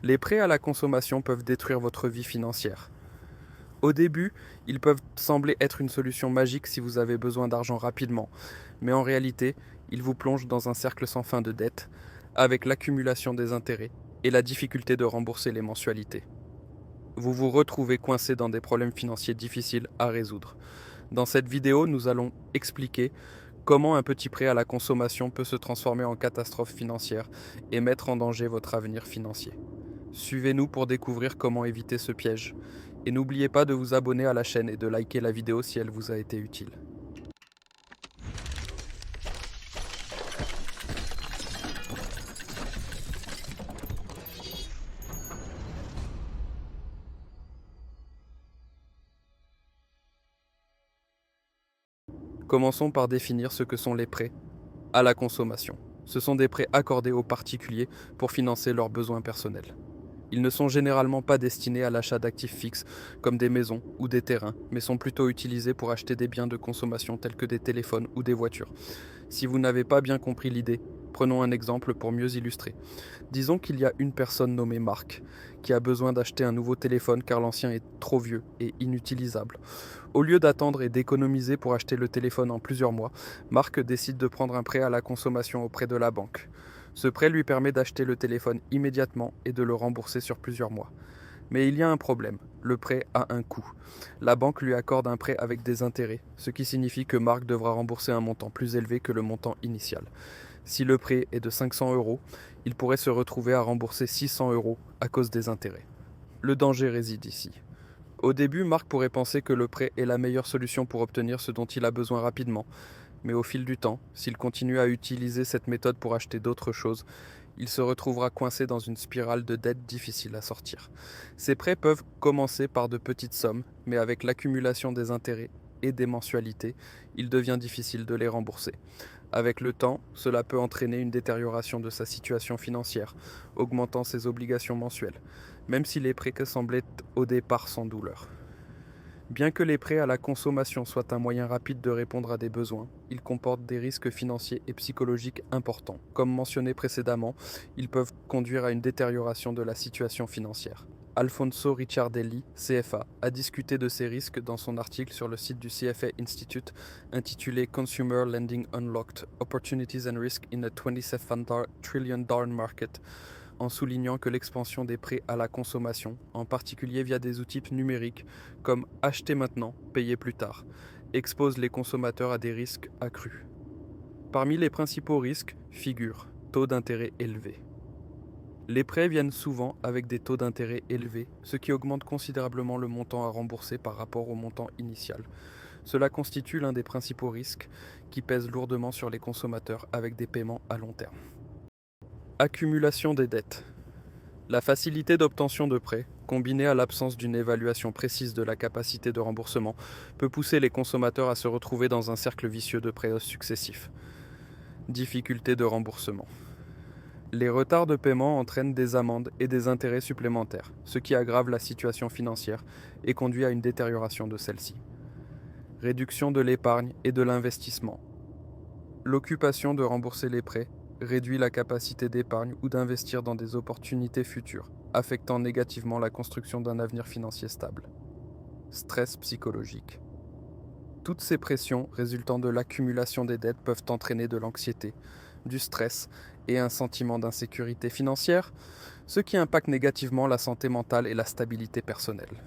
Les prêts à la consommation peuvent détruire votre vie financière. Au début, ils peuvent sembler être une solution magique si vous avez besoin d'argent rapidement, mais en réalité, ils vous plongent dans un cercle sans fin de dettes, avec l'accumulation des intérêts et la difficulté de rembourser les mensualités. Vous vous retrouvez coincé dans des problèmes financiers difficiles à résoudre. Dans cette vidéo, nous allons expliquer comment un petit prêt à la consommation peut se transformer en catastrophe financière et mettre en danger votre avenir financier. Suivez-nous pour découvrir comment éviter ce piège. Et n'oubliez pas de vous abonner à la chaîne et de liker la vidéo si elle vous a été utile. Commençons par définir ce que sont les prêts à la consommation. Ce sont des prêts accordés aux particuliers pour financer leurs besoins personnels. Ils ne sont généralement pas destinés à l'achat d'actifs fixes comme des maisons ou des terrains, mais sont plutôt utilisés pour acheter des biens de consommation tels que des téléphones ou des voitures. Si vous n'avez pas bien compris l'idée, prenons un exemple pour mieux illustrer. Disons qu'il y a une personne nommée Marc qui a besoin d'acheter un nouveau téléphone car l'ancien est trop vieux et inutilisable. Au lieu d'attendre et d'économiser pour acheter le téléphone en plusieurs mois, Marc décide de prendre un prêt à la consommation auprès de la banque. Ce prêt lui permet d'acheter le téléphone immédiatement et de le rembourser sur plusieurs mois. Mais il y a un problème, le prêt a un coût. La banque lui accorde un prêt avec des intérêts, ce qui signifie que Marc devra rembourser un montant plus élevé que le montant initial. Si le prêt est de 500 euros, il pourrait se retrouver à rembourser 600 euros à cause des intérêts. Le danger réside ici. Au début, Marc pourrait penser que le prêt est la meilleure solution pour obtenir ce dont il a besoin rapidement. Mais au fil du temps, s'il continue à utiliser cette méthode pour acheter d'autres choses, il se retrouvera coincé dans une spirale de dettes difficile à sortir. Ces prêts peuvent commencer par de petites sommes, mais avec l'accumulation des intérêts et des mensualités, il devient difficile de les rembourser. Avec le temps, cela peut entraîner une détérioration de sa situation financière, augmentant ses obligations mensuelles, même si les prêts semblaient au départ sans douleur. Bien que les prêts à la consommation soient un moyen rapide de répondre à des besoins, ils comportent des risques financiers et psychologiques importants. Comme mentionné précédemment, ils peuvent conduire à une détérioration de la situation financière. Alfonso Ricciardelli, CFA, a discuté de ces risques dans son article sur le site du CFA Institute intitulé Consumer Lending Unlocked: Opportunities and Risks in a $27 trillion market, en soulignant que l'expansion des prêts à la consommation, en particulier via des outils numériques comme acheter maintenant, payer plus tard, expose les consommateurs à des risques accrus. Parmi les principaux risques figurent taux d'intérêt élevés. Les prêts viennent souvent avec des taux d'intérêt élevés, ce qui augmente considérablement le montant à rembourser par rapport au montant initial. Cela constitue l'un des principaux risques qui pèsent lourdement sur les consommateurs avec des paiements à long terme. Accumulation des dettes. La facilité d'obtention de prêts, combinée à l'absence d'une évaluation précise de la capacité de remboursement, peut pousser les consommateurs à se retrouver dans un cercle vicieux de prêts successifs. Difficulté de remboursement. Les retards de paiement entraînent des amendes et des intérêts supplémentaires, ce qui aggrave la situation financière et conduit à une détérioration de celle-ci. Réduction de l'épargne et de l'investissement. L'occupation de rembourser les prêts réduit la capacité d'épargne ou d'investir dans des opportunités futures, affectant négativement la construction d'un avenir financier stable. Stress psychologique. Toutes ces pressions résultant de l'accumulation des dettes peuvent entraîner de l'anxiété, du stress et un sentiment d'insécurité financière, ce qui impacte négativement la santé mentale et la stabilité personnelle.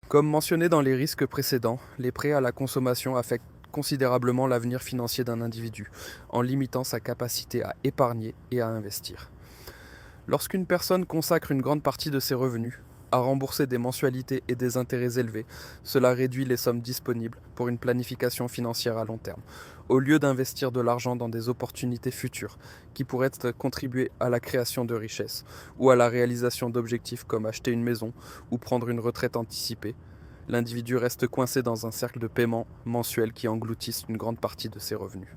Comme mentionné dans les risques précédents, les prêts à la consommation affectent considérablement l'avenir financier d'un individu, en limitant sa capacité à épargner et à investir. Lorsqu'une personne consacre une grande partie de ses revenus à rembourser des mensualités et des intérêts élevés, cela réduit les sommes disponibles pour une planification financière à long terme, au lieu d'investir de l'argent dans des opportunités futures qui pourraient contribuer à la création de richesses ou à la réalisation d'objectifs comme acheter une maison ou prendre une retraite anticipée. L'individu reste coincé dans un cercle de paiement mensuel qui engloutisse une grande partie de ses revenus.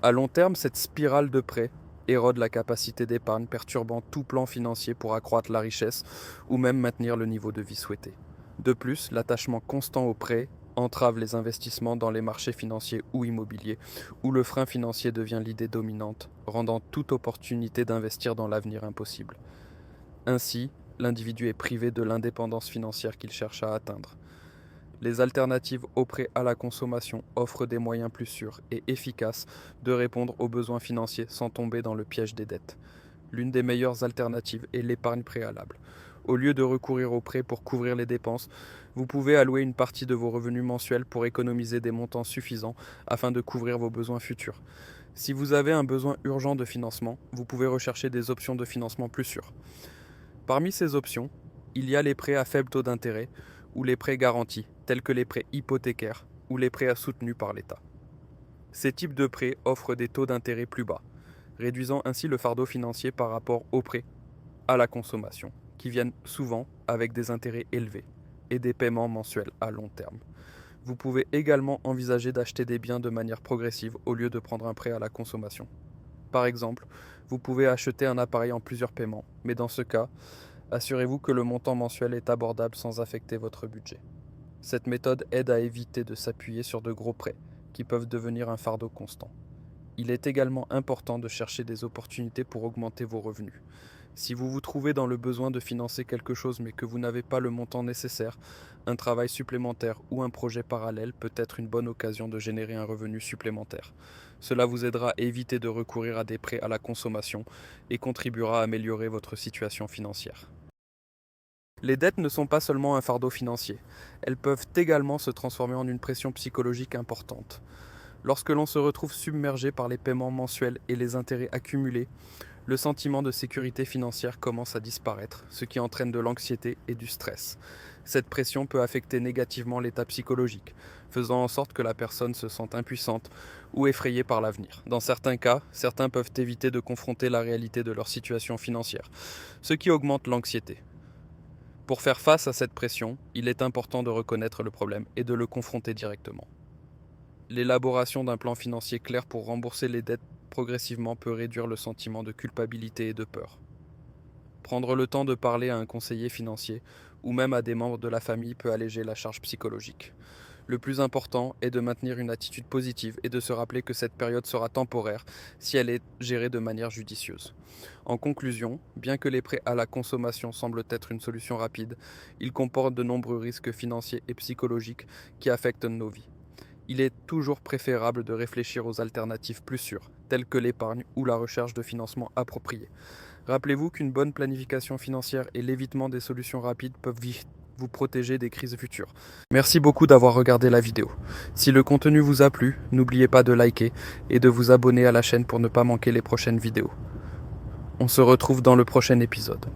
À long terme, cette spirale de prêts érode la capacité d'épargne, perturbant tout plan financier pour accroître la richesse ou même maintenir le niveau de vie souhaité. De plus, l'attachement constant aux prêts entrave les investissements dans les marchés financiers ou immobiliers, où le frein financier devient l'idée dominante, rendant toute opportunité d'investir dans l'avenir impossible. Ainsi, l'individu est privé de l'indépendance financière qu'il cherche à atteindre. Les alternatives au prêt à la consommation offrent des moyens plus sûrs et efficaces de répondre aux besoins financiers sans tomber dans le piège des dettes. L'une des meilleures alternatives est l'épargne préalable. Au lieu de recourir au prêt pour couvrir les dépenses, vous pouvez allouer une partie de vos revenus mensuels pour économiser des montants suffisants afin de couvrir vos besoins futurs. Si vous avez un besoin urgent de financement, vous pouvez rechercher des options de financement plus sûres. Parmi ces options, il y a les prêts à faible taux d'intérêt ou les prêts garantis, tels que les prêts hypothécaires ou les prêts soutenus par l'État. Ces types de prêts offrent des taux d'intérêt plus bas, réduisant ainsi le fardeau financier par rapport aux prêts à la consommation, qui viennent souvent avec des intérêts élevés et des paiements mensuels à long terme. Vous pouvez également envisager d'acheter des biens de manière progressive au lieu de prendre un prêt à la consommation. Par exemple, vous pouvez acheter un appareil en plusieurs paiements, mais dans ce cas, assurez-vous que le montant mensuel est abordable sans affecter votre budget. Cette méthode aide à éviter de s'appuyer sur de gros prêts, qui peuvent devenir un fardeau constant. Il est également important de chercher des opportunités pour augmenter vos revenus. Si vous vous trouvez dans le besoin de financer quelque chose mais que vous n'avez pas le montant nécessaire, un travail supplémentaire ou un projet parallèle peut être une bonne occasion de générer un revenu supplémentaire. Cela vous aidera à éviter de recourir à des prêts à la consommation et contribuera à améliorer votre situation financière. Les dettes ne sont pas seulement un fardeau financier, elles peuvent également se transformer en une pression psychologique importante. Lorsque l'on se retrouve submergé par les paiements mensuels et les intérêts accumulés, le sentiment de sécurité financière commence à disparaître, ce qui entraîne de l'anxiété et du stress. Cette pression peut affecter négativement l'état psychologique, faisant en sorte que la personne se sente impuissante ou effrayée par l'avenir. Dans certains cas, certains peuvent éviter de confronter la réalité de leur situation financière, ce qui augmente l'anxiété. Pour faire face à cette pression, il est important de reconnaître le problème et de le confronter directement. L'élaboration d'un plan financier clair pour rembourser les dettes progressivement peut réduire le sentiment de culpabilité et de peur. Prendre le temps de parler à un conseiller financier ou même à des membres de la famille peut alléger la charge psychologique. Le plus important est de maintenir une attitude positive et de se rappeler que cette période sera temporaire si elle est gérée de manière judicieuse. En conclusion, bien que les prêts à la consommation semblent être une solution rapide, ils comportent de nombreux risques financiers et psychologiques qui affectent nos vies. Il est toujours préférable de réfléchir aux alternatives plus sûres, telles que l'épargne ou la recherche de financement approprié. Rappelez-vous qu'une bonne planification financière et l'évitement des solutions rapides peuvent vous protéger des crises futures. Merci beaucoup d'avoir regardé la vidéo. Si le contenu vous a plu, n'oubliez pas de liker et de vous abonner à la chaîne pour ne pas manquer les prochaines vidéos. On se retrouve dans le prochain épisode.